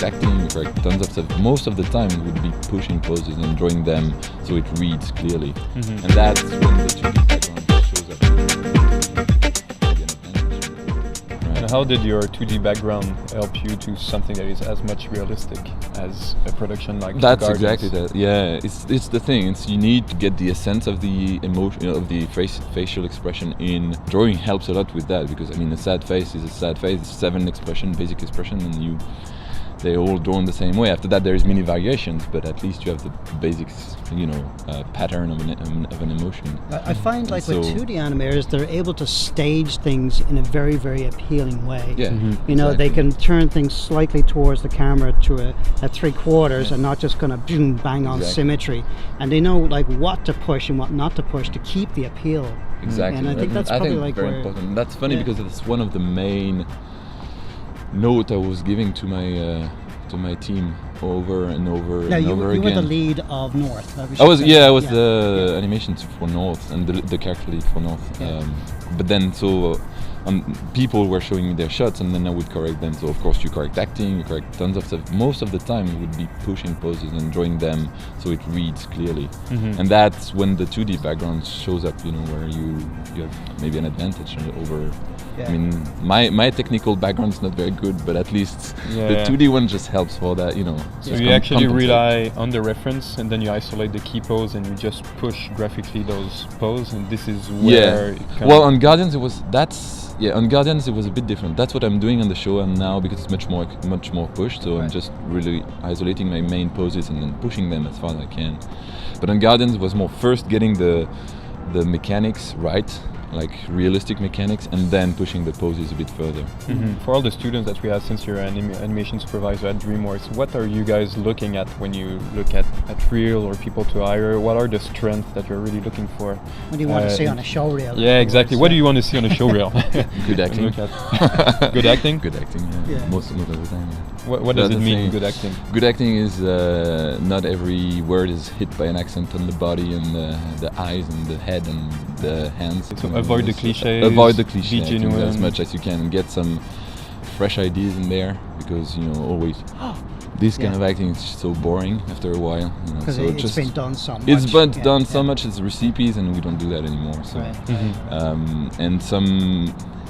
acting, you correct tons of stuff. Most of the time it would be pushing poses and drawing them so it reads clearly. And that's when the 2D background shows up. And how did your 2D background help you to something that is as much realistic as a production like That's Guardians? exactly that. Yeah, it's the thing. It's you need to get the essence of the emotion, of the facial expression in drawing. Helps a lot with that, because I mean a sad face is a sad face. It's 7 basic expression, and they all drawn the same way. After that, there is many variations, but at least you have the basics, pattern of an emotion. I find with 2D animators, they're able to stage things in a very, very appealing way. Yeah, exactly. They can turn things slightly towards the camera to a 3/4 and not just kind of boom, bang on symmetry. And they know what to push and what not to push to keep the appeal. Exactly. And I think that's probably very important. That's funny because it's one of the main note I was giving to my team over and over and over again. You were the lead of North. I was the animations for North and the character lead for North. But then people were showing me their shots, and then I would correct them. So of course you correct acting, you correct tons of stuff. Most of the time it would be pushing poses and drawing them so it reads clearly. And that's when the 2D background shows up, where you have maybe an advantage over. I mean, my technical background is not very good, but at least the 2D one just helps for that, So you actually rely on the reference, and then you isolate the key pose, and you just push graphically those poses, and this is where. Well, on Guardians on Guardians it was a bit different. That's what I'm doing on the show, and now because it's much more pushed, so I'm just really isolating my main poses and then pushing them as far as I can. But on Guardians it was more first getting the mechanics right, like realistic mechanics, and then pushing the poses a bit further. For all the students that we have, since you're an animation supervisor at Dreamworks, what are you guys looking at when you look at reel or people to hire? What are the strengths that you're really looking for? What do you want to see on a show reel? Yeah, exactly. What do you want to see on a show reel? Good acting. Good acting? Good acting, yeah. Most of the time, yeah. What does it mean, good acting? Good acting is not every word is hit by an accent on the body and the eyes and the head and the hands. So avoid the cliches. Avoid the cliches. Be genuine as much as you can, and get some fresh ideas in there, because always this kind of acting is so boring after a while. Because it's been done so much. It's been done so much. It's recipes, and we don't do that anymore. So, and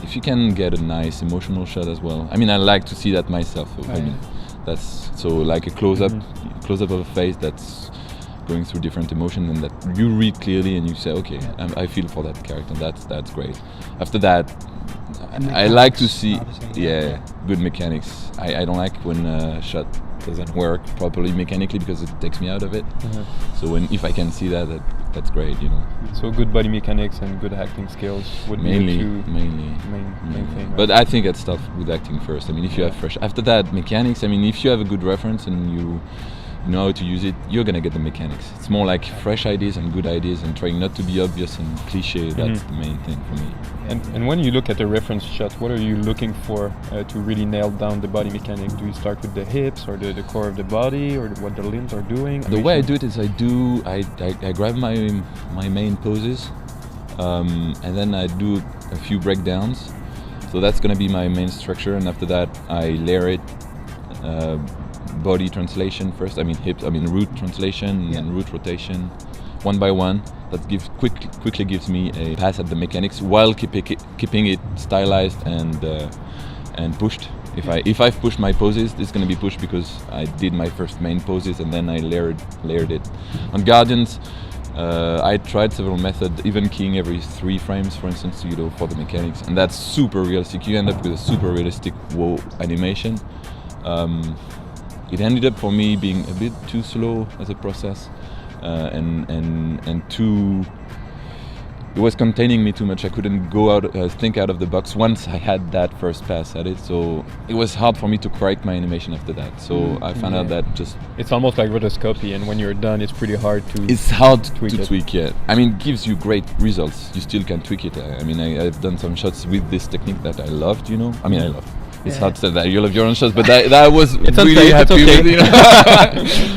if you can get a nice emotional shot as well. I mean, I like to see that myself. I mean, that's like a close-up of a face that's going through different emotions, and that you read clearly and you say, okay, I feel for that character. That's great. After that, I like to see good mechanics. I don't like when a shot doesn't work properly mechanically, because it takes me out of it. So if I can see that's great, So good body mechanics and good acting skills would be the two main thing. But I think I'd start with acting first. I mean, if you have fresh, after that mechanics. I mean, if you have a good reference and you know how to use it, you're gonna get the mechanics. It's more like fresh ideas and good ideas, and trying not to be obvious and cliche. That's the main thing for me. And when you look at the reference shot, what are you looking for to really nail down the body mechanic? Do you start with the hips or the core of the body, or what the limbs are doing? The way I do it is I grab my main poses, and then I do a few breakdowns. So that's gonna be my main structure, and after that I layer it. Body translation first, root translation and root rotation, one by one. That quickly gives me a pass at the mechanics while keeping it stylized and pushed. If I've pushed my poses, it's going to be pushed because I did my first main poses and then I layered it. On Guardians, I tried several methods, even keying every 3 frames, for instance, for the mechanics, and that's super realistic. You end up with a super realistic animation. It ended up for me being a bit too slow as a process, and too. It was containing me too much. I couldn't think out of the box once I had that first pass at it. So it was hard for me to correct my animation after that. So I found out that it's almost like rotoscopy, and when you're done, it's pretty hard to. It's hard to tweak it. I mean, it gives you great results. You still can tweak it. I mean, I've done some shots with this technique that I loved. I mean, I love. It's hard to say that you love your own shots, but that was really happy with.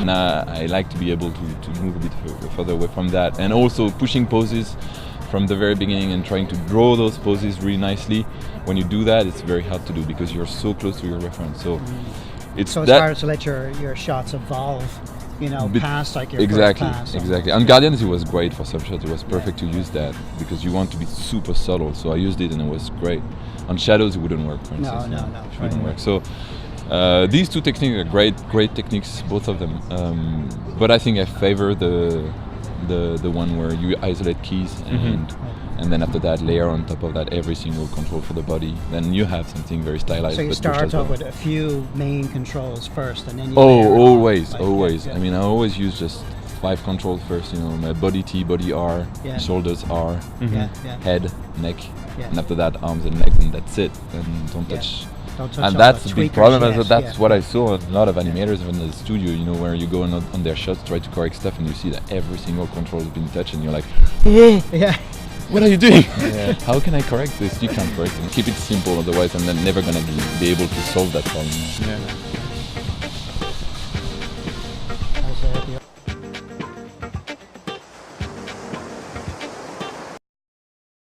And I like to be able to move a bit further away from that, and also pushing poses from the very beginning and trying to draw those poses really nicely. When you do that, it's very hard to do because you're so close to your reference. So it's So it's that hard to let your shots evolve, you know, past like your exactly, first pass. exactly. On Guardians, it was great for some shots. It was perfect to use that because you want to be super subtle. So I used it and it was great. On Shadows, it wouldn't work. For instance, No. it wouldn't work. So these two techniques are great techniques, both of them. But I think I favor the one where you isolate keys and then after that layer on top of that every single control for the body. Then you have something very stylized. So you but start pushed as off well. with a few main controls first, and then you layer on, always. yeah. I mean, I always use just 5 controls first. You know, my body T, body R, Yeah. shoulders R, Yeah. head, neck, Yeah. and after that arms and legs, and that's it. And don't Yeah. touch. Don't touch And all that's the a big tweakers problem. yet, That's yeah. what I saw a lot of animators in the studio. You know, where you go on their shots, try to correct stuff, and you see that every single control has been touched, and you're like, Yeah. what are you doing? Yeah. How can I correct this? You can't correct it. Keep it simple, otherwise I'm never gonna be able to solve that problem. Yeah.